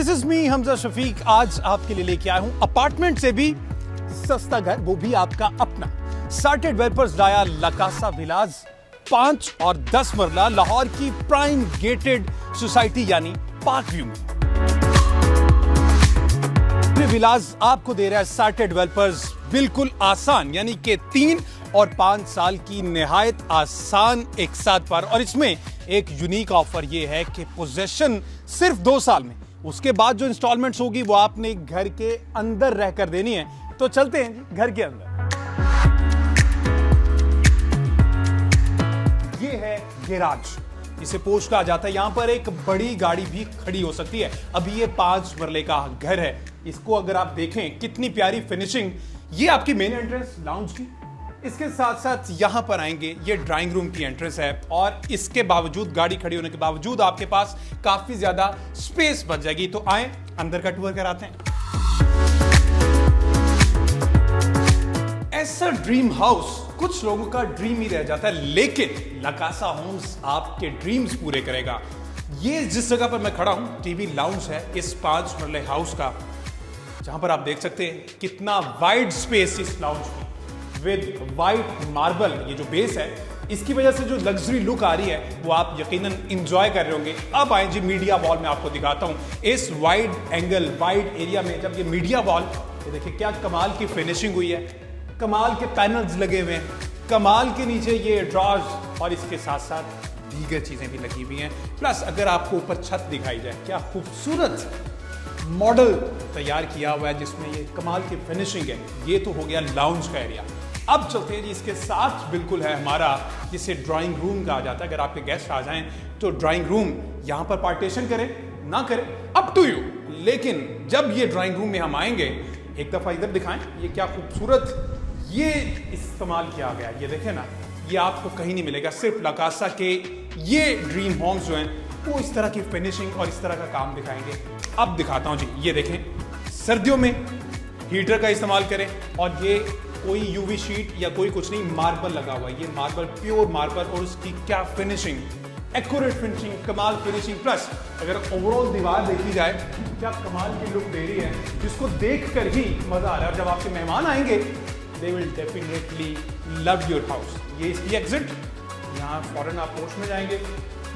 This is me Hamza Shafiq. आज आपके लिए लेके आया हूं अपार्टमेंट से भी सस्ता घर, वो भी आपका अपना। सार्टे डेवलपर्स लाया लकासा विलाज 5 और 10 मरला लाहौर की प्राइम गेटेड सोसाइटी यानी पार्क व्यू में। विलाज आपको दे रहा है सार्टे डेवलपर्स बिल्कुल आसान, यानी कि 3 और 5 साल की निहायत आसान एक साथ पर। और इसमें एक यूनिक ऑफर यह है कि पोजेशन सिर्फ 2 साल में, उसके बाद जो इंस्टॉलमेंट्स होगी वो आपने घर के अंदर रहकर देनी है। तो चलते हैं घर के अंदर। ये है गैराज, इसे पोर्च कहा जाता है। यहां पर एक बड़ी गाड़ी भी खड़ी हो सकती है। अभी ये 5 मरले का घर है। इसको अगर आप देखें कितनी प्यारी फिनिशिंग। ये आपकी मेन एंट्रेंस लाउंज की, इसके साथ साथ यहां पर आएंगे ये ड्राइंग रूम की एंट्रेंस है। और इसके बावजूद, गाड़ी खड़ी होने के बावजूद, आपके पास काफी ज्यादा स्पेस बच जाएगी। तो आए अंदर का टूर कराते हैं। ऐसा ड्रीम हाउस कुछ लोगों का ड्रीम ही रह जाता है, लेकिन लकासा होम्स आपके ड्रीम्स पूरे करेगा। ये जिस जगह पर मैं खड़ा हूं, टीवी लाउंज है इस 5 मरले हाउस का, जहां पर आप देख सकते हैं कितना वाइड स्पेस इस लाउंज में विद वाइट मार्बल। ये जो बेस है, इसकी वजह से जो लग्जरी लुक आ रही है वो आप यकीनन एंजॉय कर रहे होंगे। अब आए जी मीडिया वॉल में, आपको दिखाता हूं इस वाइड एंगल वाइड एरिया में। जब ये मीडिया वॉल, ये देखिए क्या कमाल की फिनिशिंग हुई है, कमाल के पैनल्स लगे हुए हैं, कमाल के नीचे ये ड्रॉर्स और इसके साथ साथ दीगर चीजें भी लगी हुई हैं। प्लस अगर आपको ऊपर छत दिखाई जाए, क्या खूबसूरत मॉडल तैयार किया हुआ है जिसमें ये कमाल की फिनिशिंग है। ये तो हो गया लाउंज का एरिया। अब चलते हैं जी, इसके साथ बिल्कुल है हमारा, जिसे ड्राइंग रूम कहा जाता है। अगर आपके गेस्ट आ जाएं तो ड्राइंग रूम यहां पर पार्टीशन करें ना करें अप टू यू, लेकिन जब ये ड्राइंग रूम में हम आएंगे, एक दफा इधर दिखाएं, ये क्या खूबसूरत ये इस्तेमाल किया गया। ये देखें ना, ये आपको कहीं नहीं मिलेगा। सिर्फ लकासा के ये ड्रीम होम्स जो हैं वो इस तरह की फिनिशिंग और इस तरह का काम दिखाएंगे। अब दिखाता हूं जी, ये देखें, सर्दियों में हीटर का इस्तेमाल करें और ये कोई यूवी शीट या कोई कुछ नहीं, मार्बल लगा हुआ है। ये मार्बल प्योर मार्बल, और उसकी क्या फिनिशिंग, एक्यूरेट फिनिशिंग, कमाल फिनिशिंग। प्लस अगर ओवरऑल दीवार देखी जाए, क्या कमाल की लुक दे रही है, जिसको देखकर ही मजा आ रहा है। और जब आपके मेहमान आएंगे, they will definitely love your house. ये इसकी एग्जिट, यहाँ फॉरन आप पोर्च में जाएंगे।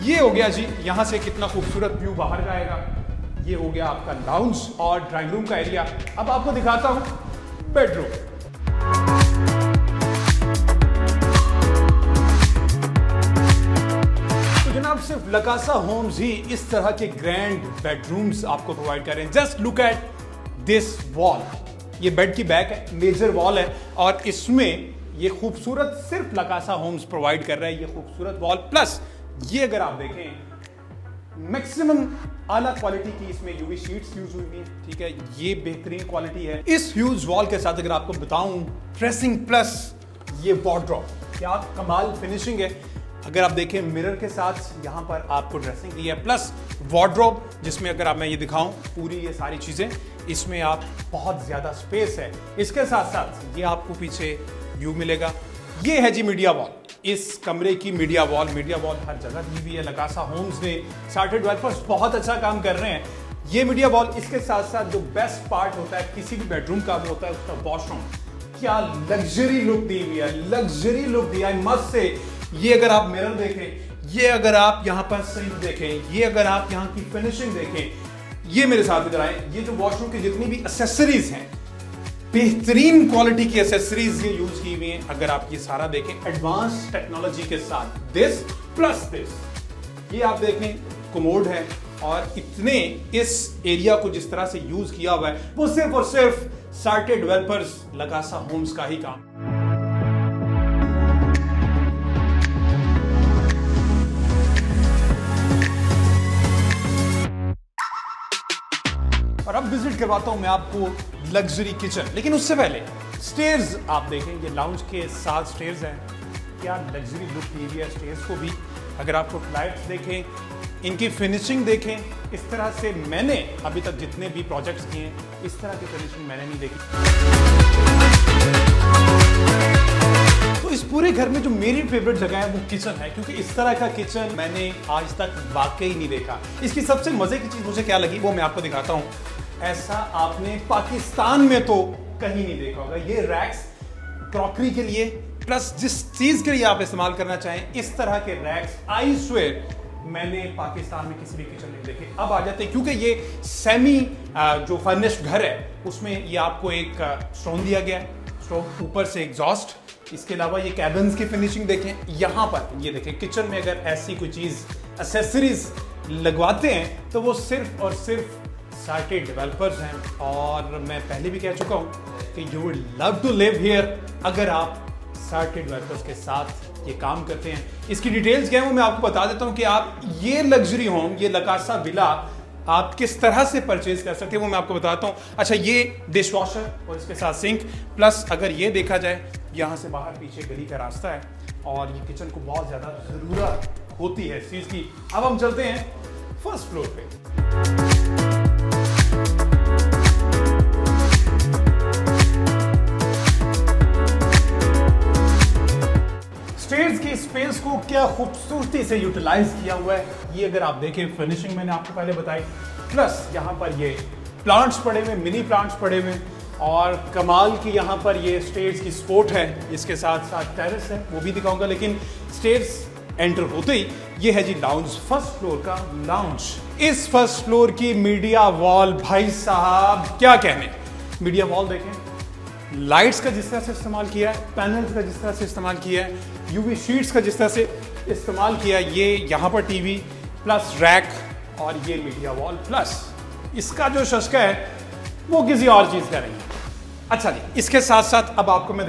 ये हो गया जी, यहाँ से कितना खूबसूरत व्यू बाहर का आएगा। ये हो गया आपका लाउंज और ड्राइंग रूम का एरिया। अब आपको दिखाता हूं बेडरूम। तो जनाब, सिर्फ लकासा होम्स ही इस तरह के ग्रैंड बेडरूम्स आपको प्रोवाइड कर रहे हैं। Just look at this wall. ये बेड की बैक है, मेजर वॉल है, और इसमें ये खूबसूरत सिर्फ लकासा होम्स प्रोवाइड कर रहा है। ये खूबसूरत वॉल, प्लस ये अगर आप देखें मैक्सिमम आला क्वालिटी की इसमें यूवी शीट्स यूज हुई है। ठीक है, ये बेहतरीन क्वालिटी है। इस ह्यूज वॉल के साथ अगर आपको बताऊं, ड्रेसिंग प्लस ये वार्डरोब, क्या कमाल फिनिशिंग है। अगर आप देखें मिरर के साथ यहाँ पर आपको ड्रेसिंग दी है, प्लस वार्डरोब जिसमें अगर आप मैं ये दिखाऊं पूरी ये सारी चीजें, इसमें आप बहुत ज्यादा स्पेस है। इसके साथ साथ ये आपको पीछे व्यू मिलेगा। ये है जी मीडिया वॉल, इस कमरे की मीडिया वॉल। मीडिया वॉल हर जगह दी हुई है। लकासा होम्स ने, सार्टे डेवलपर्स बहुत अच्छा काम कर रहे हैं। ये मीडिया वॉल, इसके साथ साथ जो बेस्ट पार्ट होता है किसी भी बेडरूम का, वो होता है उसका वॉशरूम। क्या लग्जरी लुक दी हुई है, लग्जरी लुक दिया है, मस्त से। ये अगर आप मिरर देखें, ये अगर आप यहाँ पर सिंक देखें, ये अगर आप यहाँ की फिनिशिंग देखें, ये मेरे साथ इधर आए, ये जो वॉशरूम की जितनी भी एक्सेसरीज हैं, बेहतरीन क्वालिटी की एक्सेसरीज ये यूज की हुई हैं। अगर आप ये सारा देखें एडवांस टेक्नोलॉजी के साथ, दिस प्लस दिस, ये आप देखें कमोड है। और इतने इस एरिया को जिस तरह से यूज किया हुआ है, वो सिर्फ और सिर्फ सार्टे डेवलपर्स लकासा होम्स का ही काम। और अब विजिट करवाता हूं मैं आपको लग्जरी किचन, लेकिन उससे पहले स्टेयर्स आप देखें। ये लाउंज के साथ स्टेयर्स हैं, क्या लग्जरी लुक दी हुई है स्टेयर्स को भी। अगर आपको फ्लाइट्स देखें, इनकी फिनिशिंग देखें, इस तरह से मैंने अभी तक जितने भी प्रोजेक्ट्स किए हैं, इस तरह की फिनिशिंग मैंने नहीं देखी। तो तो इस पूरे घर में जो मेरी फेवरेट जगह है वो किचन है, क्योंकि इस तरह का किचन मैंने आज तक वाकई नहीं देखा। इसकी सबसे मजे की चीज मुझे क्या लगी वो मैं आपको दिखाता हूँ। ऐसा आपने पाकिस्तान में तो कहीं नहीं देखा होगा। ये रैक्स क्रॉकरी के लिए प्लस जिस चीज के लिए आप इस्तेमाल करना चाहें, इस तरह के रैक्स आई स्वेयर मैंने पाकिस्तान में किसी भी किचन में देखे। अब आ जाते हैं, क्योंकि ये सेमी जो फर्निश्ड घर है उसमें ये आपको एक स्टोन दिया गया है, स्टोव ऊपर से एग्जॉस्ट। इसके अलावा ये कैबिन्स की फिनिशिंग देखें, यहाँ पर ये देखें किचन में अगर ऐसी कोई चीज एक्सेसरीज लगवाते हैं तो वो सिर्फ और सिर्फ चार्टेड डेवलपर्स हैं। और मैं पहले भी कह चुका हूँ कि you would love to live here अगर आप चार्टेड डेवलपर्स के साथ ये काम करते हैं। इसकी डिटेल्स क्या है वो मैं आपको बता देता हूँ कि आप ये लग्जरी होम, ये लकासा विला आप किस तरह से परचेज कर सकते हैं वो मैं आपको बताता हूँ। अच्छा, ये डिश वॉशर और इसके साथ सिंक, प्लस अगर ये देखा जाए यहाँ से बाहर पीछे गली का रास्ता है और ये किचन को बहुत ज़्यादा ज़रूरत होती है इस चीज़ की। अब हम चलते हैं फर्स्ट फ्लोर पे। स्टेयर्स की स्पेस को क्या खूबसूरती से यूटिलाइज किया हुआ है, ये अगर आप देखें फिनिशिंग मैंने आपको पहले बताई। प्लस यहाँ पर ये प्लांट्स पड़े हुए, मिनी प्लांट्स पड़े हुए, और कमाल की यहाँ पर ये स्टेयर्स की सपोर्ट है। इसके साथ साथ टेरेस है वो भी दिखाऊंगा, लेकिन स्टेयर्स एंटर होते ही ये है जी लाउंज, फर्स्ट फ्लोर का लाउंज। इस फर्स्ट फ्लोर की मीडिया वॉल, भाई साहब क्या कहने, मीडिया वॉल देखें, लाइट्स का जिस तरह से इस्तेमाल किया है, पैनल्स का जिस तरह से इस्तेमाल किया है, यूवी शीट्स का जिस तरह से इस्तेमाल किया है, ये यहाँ पर टीवी प्लस रैक और ये मीडिया वॉल, प्लस इसका जो शशका है वो किसी और चीज़ का नहीं है। अच्छा जी, इसके साथ साथ अब आपको मैं